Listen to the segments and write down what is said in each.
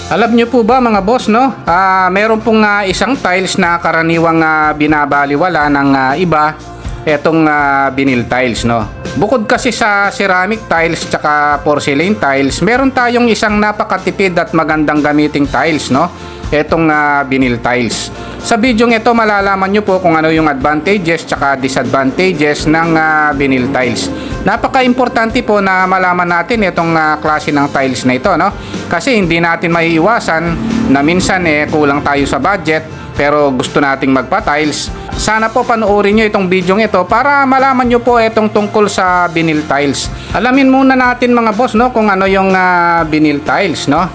Alam nyo po ba mga boss, no? Meron pong isang tiles na karaniwang binabaliwala ng iba, etong vinyl tiles, no? Bukod kasi sa ceramic tiles tsaka porcelain tiles, meron tayong isang napakatipid at magandang gamiting tiles, no? Etong vinyl tiles. Sa video ito malalaman nyo po kung ano yung advantages tsaka disadvantages ng vinyl tiles. Napaka-importante po na malaman natin itong klase ng tiles na ito, no? Kasi hindi natin maiiwasan na minsan kulang tayo sa budget pero gusto nating magpa-tiles. Sana po panoorin nyo itong video ito para malaman nyo po itong tungkol sa vinyl tiles. Alamin muna natin mga boss, no, kung ano yung vinyl tiles, no?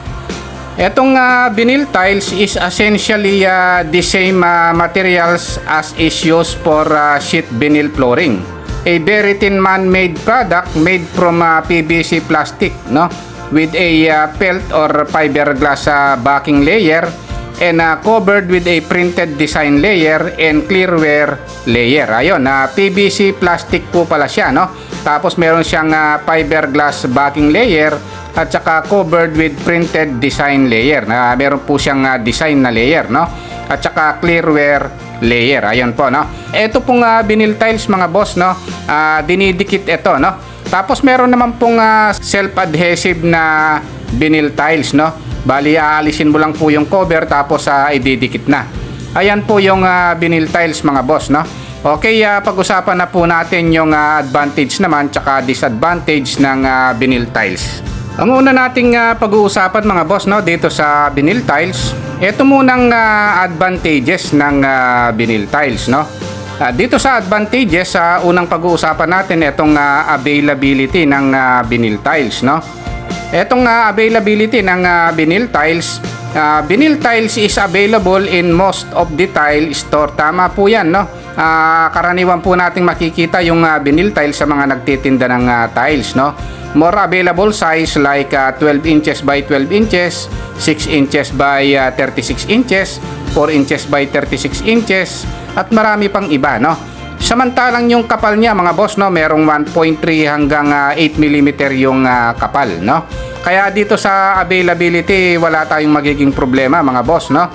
Etong vinyl tiles is essentially the same materials as is used for sheet vinyl flooring. A very thin man-made product made from PVC plastic, no, with a felt or fiberglass backing layer and covered with a printed design layer and clearware layer. Ayun, PVC plastic po pala siya, no? Tapos meron siyang fiberglass backing layer at saka covered with printed design layer. Meron po siyang design na layer, no? At saka clearware layer. Ayun po, no? Ito pong vinyl tiles mga boss, no? Dinidikit ito, no? Tapos meron naman pong self-adhesive na vinyl tiles, no? Bali aalisin mo lang po yung cover tapos ididikit na. Ayan po yung vinyl tiles mga boss, no? Okay, pag-usapan na po natin yung advantage naman tsaka disadvantage ng vinyl tiles. Ang una nating pag-uusapan mga boss, no, dito sa vinyl tiles, ito munang advantages ng vinyl tiles, no? Dito sa advantages, unang pag-uusapan natin itong availability ng vinyl tiles, no? Itong availability ng vinyl tiles is available in most of the tile store. Tama po yan, no? Karaniwan po nating makikita yung vinyl tiles sa mga nagtitinda ng tiles, no? More available size like 12 inches by 12 inches, 6 inches by 36 inches, 4 inches by 36 inches, at marami pang iba, no? Samantalang yung kapal niya mga boss, no, merong 1.3 hanggang 8 mm yung kapal, no? Kaya dito sa availability wala tayong magiging problema mga boss, no?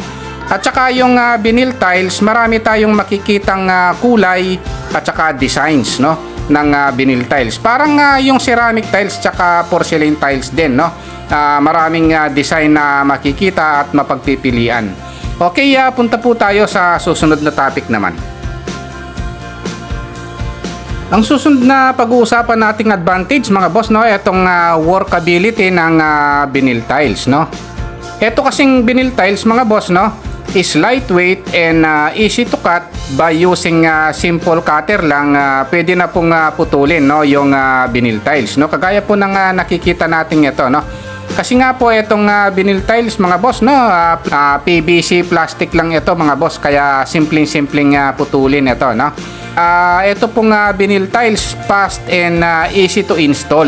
At saka yung vinyl tiles, marami tayong makikitang kulay at saka designs, no, ng vinyl tiles. Parang yung ceramic tiles tsaka porcelain tiles din, no? Maraming design na makikita at mapagpipilian. Okay, punta po tayo sa susunod na topic naman. Ang susunod na pag-uusapan nating advantage mga boss, no, itong workability ng vinyl tiles, no. Ito kasing vinyl tiles mga boss, no, is lightweight and easy to cut by using simple cutter lang. Pwede na pong putulin, no, yung vinyl tiles, no, kagaya po ng nakikita natin ito, no. Kasi nga po itong vinyl tiles mga boss, no, PVC plastic lang ito mga boss, kaya simpleng putulin ito, no. Ito pong vinyl tiles fast and easy to install.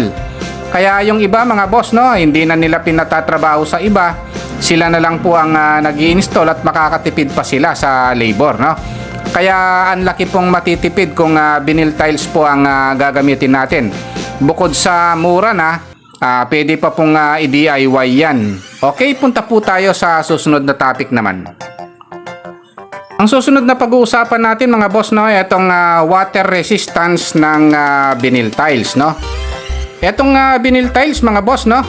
Kaya yung iba mga boss, no, hindi na nila pinatatrabaho sa iba. Sila na lang po ang nag-i-install at makakatipid pa sila sa labor, no. Kaya ang laki pong matitipid kung vinyl tiles po ang gagamitin natin. Bukod sa mura na, pwede pa pong i-DIY yan. Okay, punta po tayo sa susunod na topic naman. Ang susunod na pag-uusapan natin mga boss, no, itong water resistance ng vinyl tiles, no. Itong vinyl tiles mga boss, no,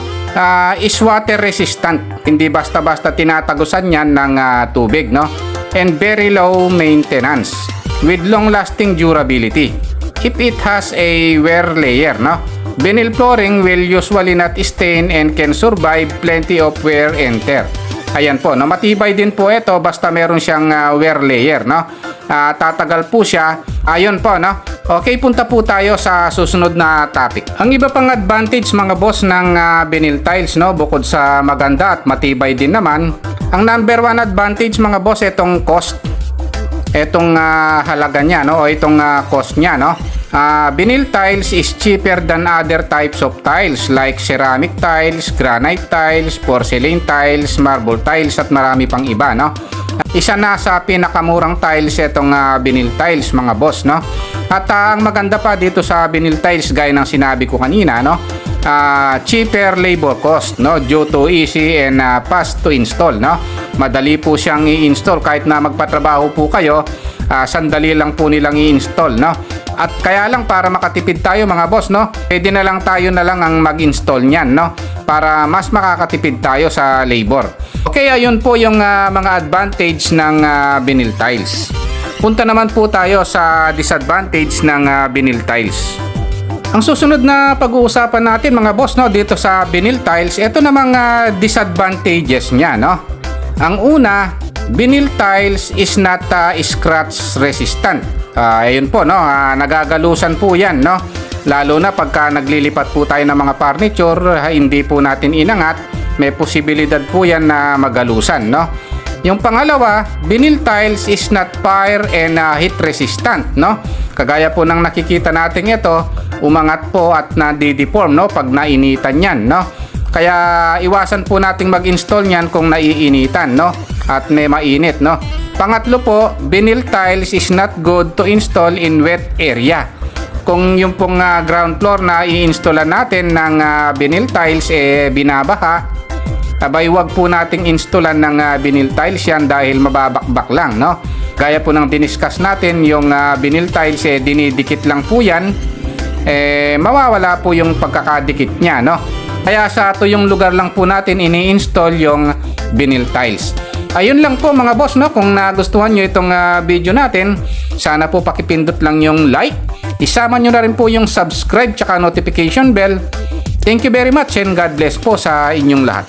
is water resistant. Hindi basta-basta tinatagusan yan ng tubig, no. And very low maintenance with long-lasting durability. If it has a wear layer, no, vinyl flooring will usually not stain and can survive plenty of wear and tear. Ayan po, no, matibay din po ito basta meron siyang wear layer, no. Tatagal po siya. Ayun po, no. Okay, punta po tayo sa susunod na topic. Ang iba pang advantage mga boss ng vinyl tiles, no, bukod sa maganda at matibay din naman, ang number one advantage mga boss, itong cost. Itong halaga niya, no, o itong cost niya, no. Vinyl tiles is cheaper than other types of tiles like ceramic tiles, granite tiles, porcelain tiles, marble tiles at marami pang iba, no. Isa na sa pinakamurang tiles itong vinyl tiles mga boss, no. At ang maganda pa dito sa vinyl tiles, gaya ng sinabi ko kanina, no, cheaper labor cost, no, due to easy and fast to install, no. Madali po siyang i-install kahit na magpatrabaho po kayo, sandali lang po nilang i-install, no. At kaya lang, para makatipid tayo mga boss, no, pwede na lang tayo na lang ang mag-install niyan, no, para mas makakatipid tayo sa labor. Okay, ayun po yung mga advantage ng vinyl tiles. Punta naman po tayo sa disadvantage ng vinyl tiles. Ang susunod na pag-uusapan natin mga boss, no, dito sa vinyl tiles, ito namang disadvantages niya, no. Ang una, vinyl tiles is not scratch resistant. Ayun po, no, nagagalusan po yan, no. Lalo na pagka naglilipat po tayo ng mga furniture, hindi po natin inangat, may posibilidad po yan na magalusan, no. Yung pangalawa, vinyl tiles is not fire and heat resistant, no. Kagaya po ng nakikita natin ito, umangat po at nadideform, no, pag nainitan yan, no. Kaya iwasan po nating mag-install niyan kung naiinitan, no, at may mainit, no. Pangatlo po, vinyl tiles is not good to install in wet area. Kung yung pong ground floor na i-installan natin ng vinyl tiles binabaha, abay wag po nating installan ng vinyl tiles yan dahil mababakbak lang, no. Gaya po ng diniscuss natin, yung vinyl tiles dinidikit lang po yan, mawawala po yung pagkakadikit niya, no. Kaya sa tuyong lugar lang po natin ini-install yung vinyl tiles. Ayun lang po mga boss, no. Kung nagustuhan nyo itong video natin, sana po pakipindot lang yung like, isama nyo na rin po yung subscribe tsaka notification bell. Thank you very much and God bless po sa inyong lahat.